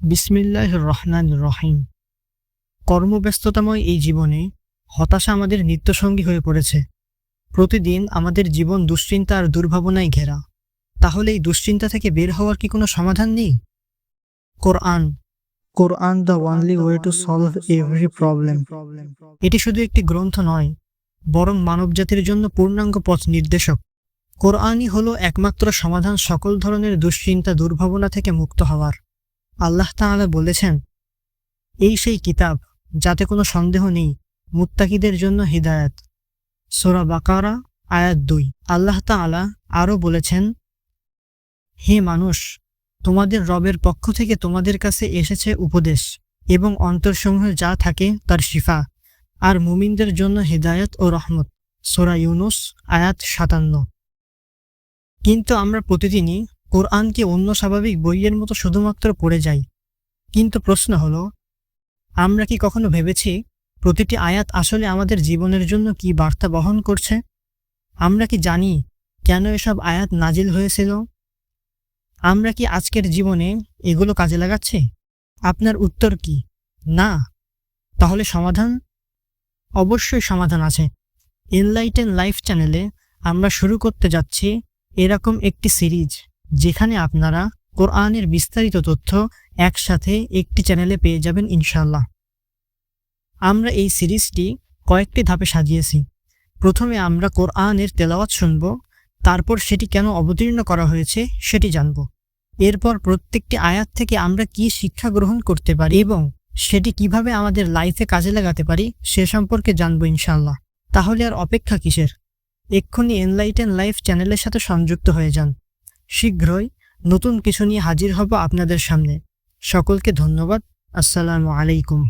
বিসমিল্লাহির রহমানির রহিম। কর্মব্যস্ততাময় এই জীবনে হতাশা আমাদের নিত্যসঙ্গী হয়ে পড়েছে। প্রতিদিন আমাদের জীবন দুশ্চিন্তা আর দুর্ভাবনায় ঘেরা। তাহলে এই দুশ্চিন্তা থেকে বের হওয়ার কি কোনো সমাধান নেই? Quran Quran the only way to solve every problem. এটি শুধু একটি গ্রন্থ নয়, বরং মানবজাতির জন্য পূর্ণাঙ্গ পথ নির্দেশক। কোরআনই হলো একমাত্র সমাধান সকল ধরনের দুশ্চিন্তা দুর্ভাবনা থেকে মুক্ত হওয়ার। আল্লাহ তাআলা বলেছেন, এই সেই কিতাব যাতে কোনো সন্দেহ নেই, মুত্তাকিদের জন্য হিদায়াত। সূরা বাকারা আয়াত 2। আল্লাহ তাআলা আরও বলেছেন, হে মানুষ, তোমাদের রবের পক্ষ থেকে তোমাদের কাছে এসেছে উপদেশ এবং অন্তরসমূহে যা থাকে তার শিফা, আর মুমিনদের জন্য হিদায়াত ও রহমত। সূরা ইউনুস আয়াত 57। কিন্তু আমরা প্রতিদিনই কোরআনকে অন্য স্বাভাবিক বইয়ের মতো শুধুমাত্র পড়ে যাই। কিন্তু প্রশ্ন হলো, আমরা কি কখনো ভেবেছি প্রতিটি আয়াত আসলে আমাদের জীবনের জন্য কি বার্তা বহন করছে? আমরা কি জানি কেন এসব আয়াত নাজিল হয়েছিল? আমরা কি আজকের জীবনে এগুলো কাজে লাগাচ্ছি? আপনার উত্তর কি না? তাহলে সমাধান? অবশ্যই সমাধান আছে। এনলাইটেন লাইফ চ্যানেলে আমরা শুরু করতে যাচ্ছি এরকম একটি সিরিজ, যেখানে আপনারা কোরআনের বিস্তারিত তথ্য একসাথে একটি চ্যানেলে পেয়ে যাবেন ইনশাআল্লাহ। আমরা এই সিরিজটি কয়েকটি ধাপে সাজিয়েছি। প্রথমে আমরা কোরআনের তেলাওয়াত শুনব, তারপর সেটি কেন অবতীর্ণ করা হয়েছে সেটি জানব। এরপর প্রত্যেকটি আয়াত থেকে আমরা কি শিক্ষা গ্রহণ করতে পারি এবং সেটি কিভাবে আমাদের লাইফে কাজে লাগাতে পারি সে সম্পর্কে জানব ইনশাআল্লাহ। তাহলে আর অপেক্ষা কিসের? এক্ষুনি এনলাইটেন লাইফ চ্যানেলের সাথে সংযুক্ত হয়ে যান। শীঘ্রই নতুন কিছু নিয়ে হাজির হব আপনাদের সামনে। সকলকে ধন্যবাদ। আসসালামু আলাইকুম।